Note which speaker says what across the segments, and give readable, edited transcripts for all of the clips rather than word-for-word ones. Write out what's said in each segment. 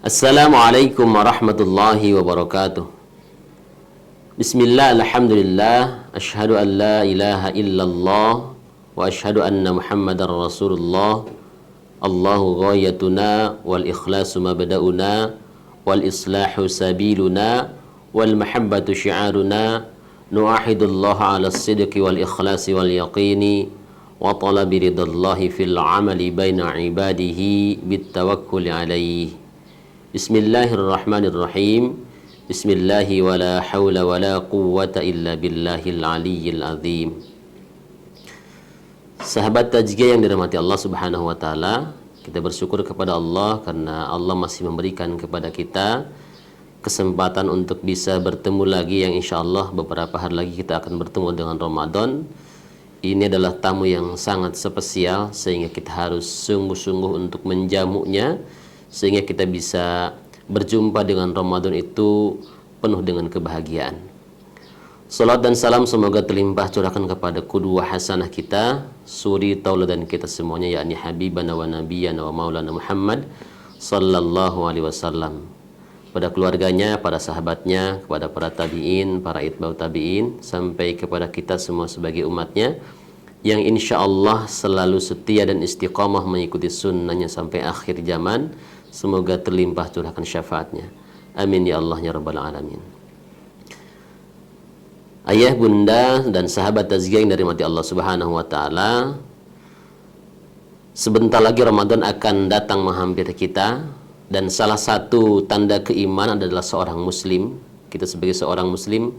Speaker 1: Assalamualaikum warahmatullahi wabarakatuh. Bismillah, alhamdulillah, asyhadu an la ilaha illallah wa asyhadu anna muhammadar rasulullah. Allahu ghayatuna wal ikhlasu mabda'una wal islahu sabiluna wal mahabbatu syi'aruna. Nu'ahidullaha ala sidqi wal ikhlasi wal yaqini wa talabi ridallahi fil amali baina ibadihi bit tawakkuli alaihi. Bismillahirrahmanirrahim. Bismillahi wa la hawla wa la quwwata illa billahil aliyyil azim. Sahabat Tazkiyah yang dirahmati Allah Subhanahu wa taala, kita bersyukur kepada Allah karena Allah masih memberikan kepada kita kesempatan untuk bisa bertemu lagi, yang insyaallah beberapa hari lagi kita akan bertemu dengan Ramadan. Ini adalah tamu yang sangat spesial sehingga kita harus sungguh-sungguh untuk menjamunya, sehingga kita bisa berjumpa dengan Ramadan itu penuh dengan kebahagiaan. Salat dan salam semoga terlimpah curahkan kepada qudwah hasanah kita, suri tauladan kita semuanya, yakni habibana wa nabiyana wa maulana Muhammad sallallahu alaihi wasallam, pada keluarganya, para sahabatnya, kepada para tabi'in, para itba'u tabi'in, sampai kepada kita semua sebagai umatnya yang insya Allah selalu setia dan istiqamah mengikuti sunnahnya sampai akhir zaman. Semoga terlimpah curahkan syafaatnya. Amin ya Allah ya Rabbal Alamin. Ayah, bunda, dan sahabat Tazkiyah yang dirahmati Allah Subhanahu wa taala, sebentar lagi Ramadan akan datang menghampiri kita, dan salah satu tanda keimanan adalah seorang muslim. Kita sebagai seorang muslim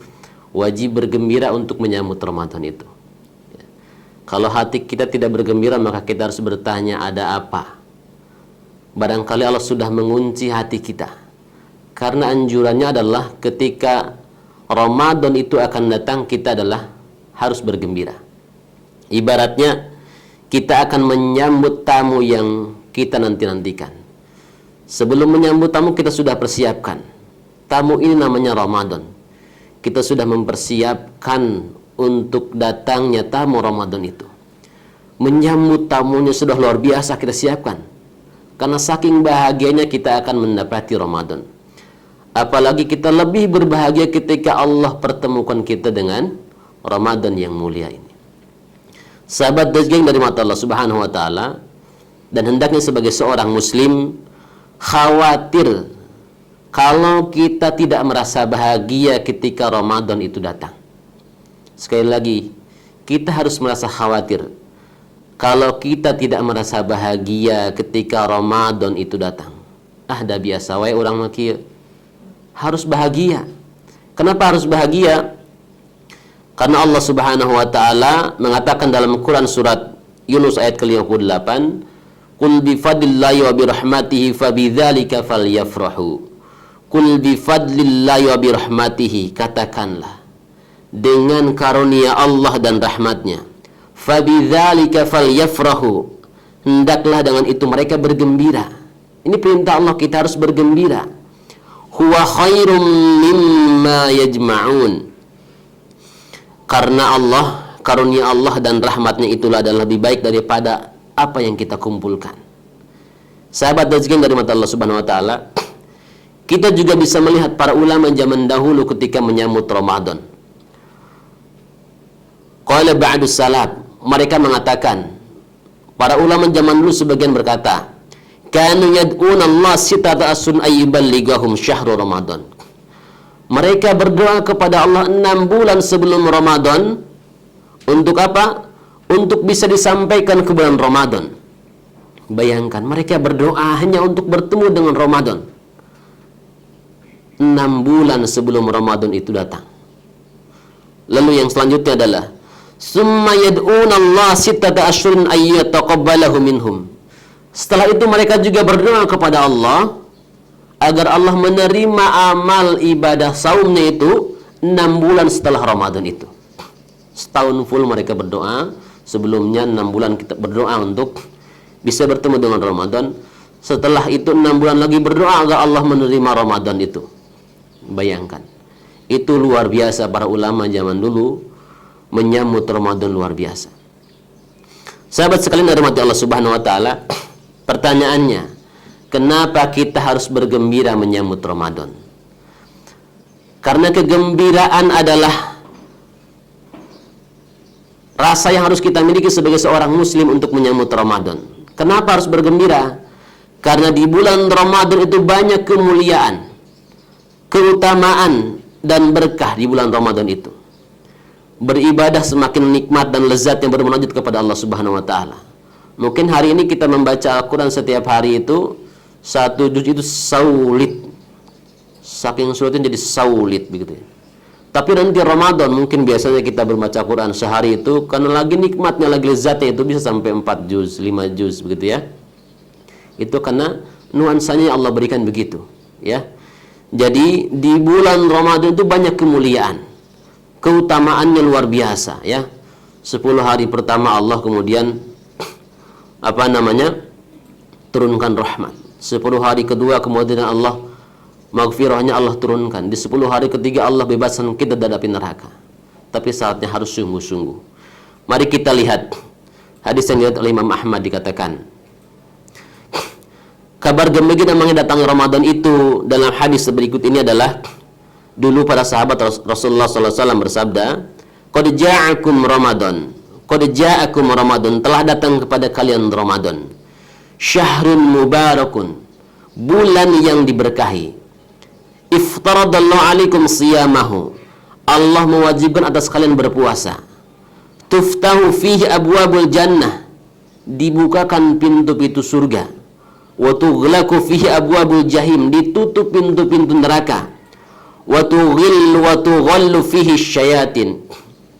Speaker 1: wajib bergembira untuk menyambut Ramadan itu. Kalau hati kita tidak bergembira, maka kita harus bertanya, ada apa? Barangkali Allah sudah mengunci hati kita. Karena anjurannya adalah ketika Ramadan itu akan datang, kita adalah harus bergembira. Ibaratnya kita akan menyambut tamu yang kita nanti-nantikan. Sebelum menyambut tamu, kita sudah persiapkan. Tamu ini namanya Ramadan. Kita sudah mempersiapkan untuk datangnya tamu Ramadan itu. Menyambut tamunya sudah luar biasa kita siapkan. Karena saking bahagianya kita akan mendapati Ramadan. Apalagi kita lebih berbahagia ketika Allah pertemukan kita dengan Ramadan yang mulia ini. Sahabat Tazkiyah dari mata Allah Subhanahu wa taala, dan hendaknya sebagai seorang muslim khawatir kalau kita tidak merasa bahagia ketika Ramadan itu datang. Sekali lagi, kita harus merasa khawatir kalau kita tidak merasa bahagia ketika Ramadan itu datang. Dah biasa wae orang maki harus bahagia. Kenapa harus bahagia? Karena Allah Subhanahu wa taala mengatakan dalam Quran surat Yunus ayat ke-58, "Qul bi fadlillahi wa bi rahmatihi fabidzalika falyafrahu." Qul bi fadlillahi wa bi rahmatihi, katakanlah dengan karunia Allah dan rahmatnya, fabidzalika falyafrahu, hendaklah dengan itu mereka bergembira. Ini perintah Allah, kita harus bergembira. Huwa khairum mimma yajma'un, karena Allah, karunia Allah dan rahmatnya itulah adalah lebih baik daripada apa yang kita kumpulkan. Sahabat Tazkiyah dari mata Allah Subhanahu wa taala, kita juga bisa melihat para ulama zaman dahulu ketika menyambut Ramadan. Qala ba'dus salaf, mereka mengatakan, para ulama zaman dulu sebagian berkata, kanu yad'una Allah sitata asun ayyuballighahum syahrul Ramadan. Mereka berdoa kepada Allah 6 bulan sebelum Ramadan. Untuk apa? Untuk bisa disampaikan ke bulan Ramadan. Bayangkan, mereka berdoa hanya untuk bertemu dengan Ramadan 6 bulan sebelum Ramadan itu datang. Lalu yang selanjutnya adalah summa yad'una Allah sittata asyhurin ayyataqabbalahu minhum. Setelah itu mereka juga berdoa kepada Allah agar Allah menerima amal ibadah saumnya itu 6 bulan setelah Ramadan itu. Setahun full mereka berdoa. Sebelumnya 6 bulan kita berdoa untuk bisa bertemu dengan Ramadan. Setelah itu 6 bulan lagi berdoa agar Allah menerima Ramadan itu. Bayangkan, itu luar biasa para ulama zaman dulu menyambut Ramadan luar biasa. Sahabat sekalian dari Allah Subhanahu wa taala, pertanyaannya, Kenapa kita harus bergembira menyambut Ramadan? Karena kegembiraan adalah rasa yang harus kita miliki sebagai seorang muslim untuk menyambut Ramadan. Kenapa harus bergembira? Karena di bulan Ramadan itu banyak kemuliaan, keutamaan, dan berkah di bulan Ramadan itu. Beribadah semakin nikmat dan lezat yang bermunajat kepada Allah Subhanahu wa taala. Mungkin hari ini kita membaca Al-Quran setiap hari itu, satu juz itu sulit. Saking sulitnya jadi sulit begitu ya. Tapi nanti Ramadan mungkin biasanya kita membaca Quran sehari itu karena lagi nikmatnya, lagi lezatnya itu bisa sampai 4 juz, 5 juz begitu ya. Itu karena nuansanya Allah berikan begitu ya. Jadi di bulan Ramadan itu banyak kemuliaan, keutamaannya luar biasa ya. 10 hari pertama Allah kemudian turunkan rahmat. 10 hari kedua kemudian Allah maghfirahnya Allah turunkan. Di 10 hari ketiga Allah bebaskan kita dari api neraka. Tapi saatnya harus sungguh-sungguh. Mari kita lihat hadis yang diriwayatkan oleh Imam Ahmad, dikatakan kabar gembira mendatangnya Ramadan itu dalam hadis berikut ini adalah, dulu para sahabat Rasulullah SAW bersabda, qad ja'akum Ramadan, qad ja'akum Ramadan, telah datang kepada kalian Ramadan, syahrun mubarakun, bulan yang diberkahi, iftaradallahu alaikum siyamahu, Allah mewajibkan atas kalian berpuasa, tuftahu fihi abwabul jannah, dibukakan pintu-pintu surga, wa tughlaqu fihi abwabul jahim, ditutup pintu-pintu neraka, wa tughallu fihi syayatin,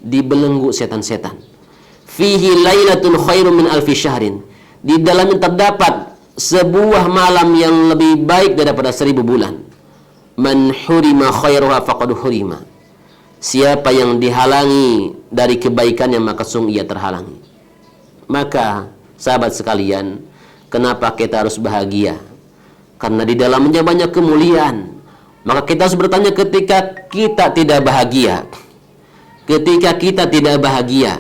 Speaker 1: dibelenggu setan-setan, fihi lailatun khairum min alfi syahrin, di dalamnya terdapat sebuah malam yang lebih baik daripada 1000 bulan. Man hurima khairuha faqad hurima, siapa yang dihalangi dari kebaikannya maka sungguh ia terhalangi. Maka sahabat sekalian, kenapa kita harus bahagia? Karena di dalamnya banyak kemuliaan. Maka kita harus bertanya, ketika kita tidak bahagia,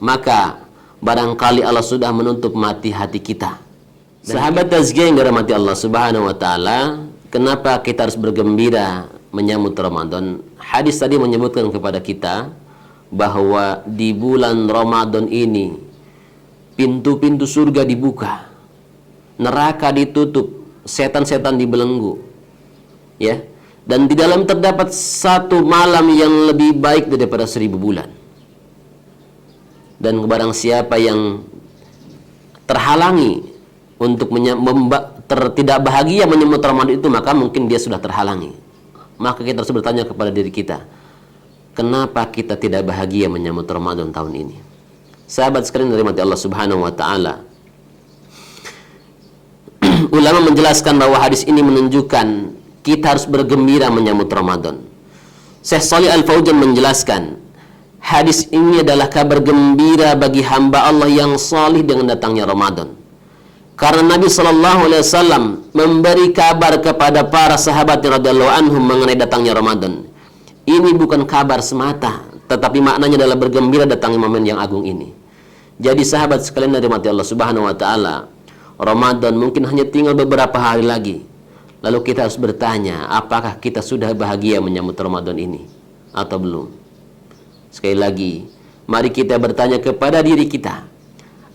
Speaker 1: maka barangkali Allah sudah menutup mati hati kita. Sahabat tazkiyah yang dirahmati Allah Subhanahu wa taala, kenapa kita harus bergembira menyambut Ramadan? Hadis tadi menyebutkan kepada kita bahwa di bulan Ramadan ini pintu-pintu surga dibuka, neraka ditutup, setan-setan dibelenggu, ya. Dan di dalam terdapat satu malam yang lebih baik daripada 1000 bulan. Dan barang siapa yang terhalangi untuk tidak bahagia menyambut Ramadan itu, maka mungkin dia sudah terhalangi. Maka kita harus bertanya kepada diri kita, kenapa kita tidak bahagia menyambut Ramadan tahun ini? Sahabat sekalian dirahmati Allah Subhanahu wa taala, ulama menjelaskan bahwa hadis ini menunjukkan kita harus bergembira menyambut Ramadan. Syekh Shalih Al-Fauzan menjelaskan, hadis ini adalah kabar gembira bagi hamba Allah yang salih dengan datangnya Ramadan. Karena Nabi SAW memberi kabar kepada para sahabat radhiyallahu anhum mengenai datangnya Ramadan. Ini bukan kabar semata, tetapi maknanya adalah bergembira datangnya momen yang agung ini. Jadi sahabat sekalian dari mati Allah Subhanahu wa taala, Ramadan mungkin hanya tinggal beberapa hari lagi. Lalu kita harus bertanya, apakah kita sudah bahagia menyambut Ramadan ini atau belum? Sekali lagi, mari kita bertanya kepada diri kita,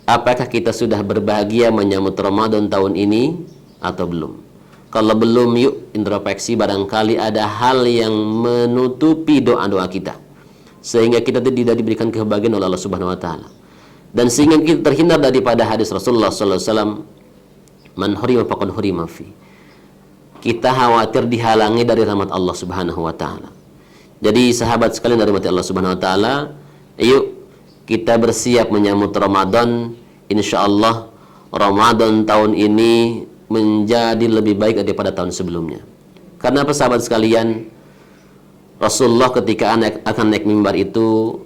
Speaker 1: apakah kita sudah berbahagia menyambut Ramadan tahun ini atau belum? Kalau belum, yuk introspeksi, barangkali ada hal yang menutupi doa-doa kita, sehingga kita tidak diberikan kebahagiaan oleh Allah Subhanahu wa taala. Dan sehingga kita terhindar daripada hadis Rasulullah sallallahu alaihi wasallam, man hurima faqad hurima fi. Kita khawatir dihalangi dari rahmat Allah Subhanahu wa taala. Jadi sahabat sekalian dari rahmat Allah Subhanahu wa taala, yuk kita bersiap menyambut Ramadan. Insyaallah Ramadan tahun ini menjadi lebih baik daripada tahun sebelumnya. Karena apa sahabat sekalian? Rasulullah ketika akan naik mimbar itu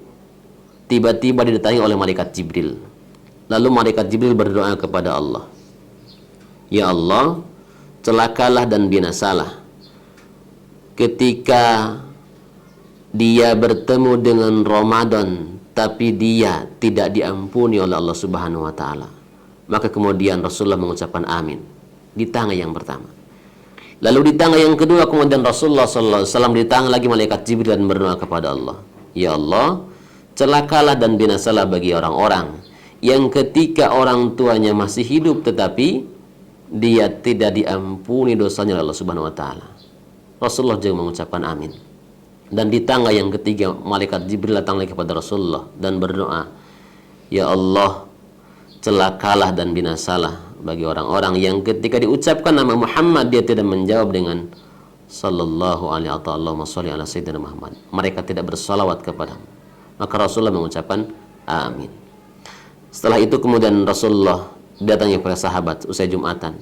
Speaker 1: tiba-tiba didatangi oleh malaikat Jibril. Lalu malaikat Jibril berdoa kepada Allah, ya Allah, celakalah dan binasalah ketika dia bertemu dengan Ramadan tapi dia tidak diampuni oleh Allah Subhanahu wa taala. Maka kemudian Rasulullah mengucapkan amin. di tangga yang pertama. Lalu di tangga yang kedua kemudian Rasulullah SAW di tangga lagi malaikat Jibril dan berdoa kepada Allah. Ya Allah, celakalah dan binasalah bagi orang-orang yang ketika orang tuanya masih hidup tetapi dia tidak diampuni dosanya Allah Subhanahu wa taala. Rasulullah juga mengucapkan amin. Dan di tangga yang ketiga malaikat Jibril datang lagi kepada Rasulullah dan berdoa, ya Allah, celakalah dan binasalah bagi orang-orang yang ketika diucapkan nama Muhammad dia tidak menjawab dengan sallallahu alaihi wa sallam sholli ala sayyidina Muhammad. Mereka tidak bersalawat kepadamu. Maka Rasulullah mengucapkan amin. Setelah itu kemudian Rasulullah datangnya kepada sahabat usai Jumatan.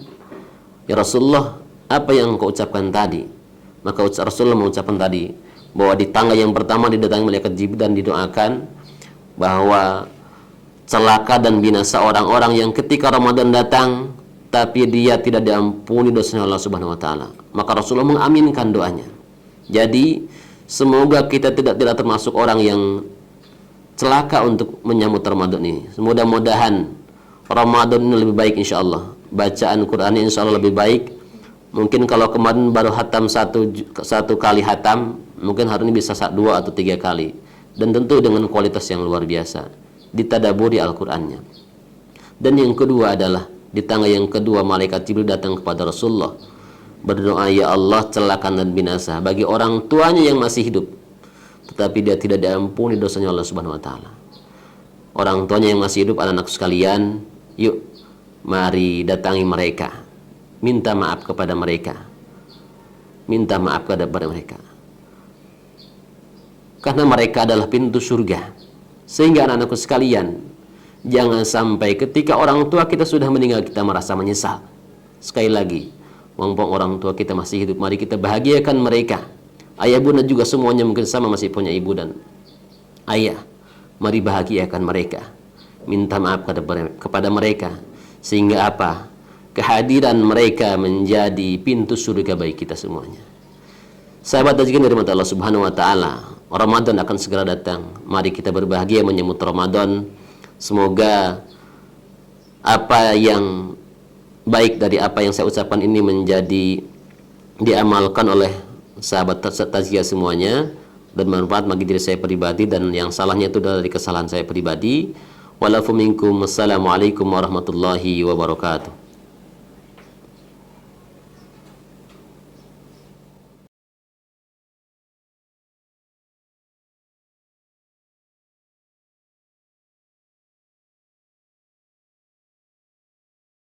Speaker 1: Ya Rasulullah, apa yang kau ucapkan tadi? Maka Rasulullah mengucapkan tadi bahwa di tangga yang pertama didatangi malaikat Jibril dan didoakan bahwa celaka dan binasa orang-orang yang ketika Ramadan datang tapi dia tidak diampuni dosanya Allah Subhanahu wa taala. Maka Rasulullah mengaminkan doanya. Jadi semoga kita tidak termasuk orang yang celaka untuk menyambut Ramadan ini. Mudah-mudahan Ramadan ini lebih baik insyaallah. Bacaan Qur'annya insyaallah lebih baik. Mungkin kalau kemarin baru hatam satu kali hatam, mungkin hari ini bisa 2 atau 3 kali. Dan tentu dengan kualitas yang luar biasa. Ditadaburi Al-Qur'annya. Dan yang kedua adalah di tangga yang kedua malaikat Jibril datang kepada Rasulullah berdoa, ya Allah, celaka dan binasa bagi orang tuanya yang masih hidup tetapi dia tidak diampuni dosanya Allah Subhanahu wa taala. Orang tuanya yang masih hidup, anak-anak sekalian, yuk mari datangi mereka, minta maaf kepada mereka, minta maaf kepada mereka, karena mereka adalah pintu surga. Sehingga anak-anakku sekalian, jangan sampai ketika orang tua kita sudah meninggal kita merasa menyesal. Sekali lagi, mumpung orang tua kita masih hidup, mari kita bahagiakan mereka. Ayah bunda juga semuanya mungkin sama masih punya ibu dan ayah. Mari bahagiakan mereka. Minta maaf kepada mereka. Sehingga apa? Kehadiran mereka menjadi pintu surga bagi kita semuanya. Sahabat dan dari mata Allah Subhanahu wa taala, Ramadan akan segera datang. Mari kita berbahagia menyambut Ramadan. Semoga apa yang baik dari apa yang saya ucapkan ini menjadi diamalkan oleh sahabat tazkiyah semuanya dan bermanfaat bagi diri saya pribadi, dan yang salahnya itu dari kesalahan saya pribadi. Walafu minkum. Assalamualaikum warahmatullahi wabarakatuh.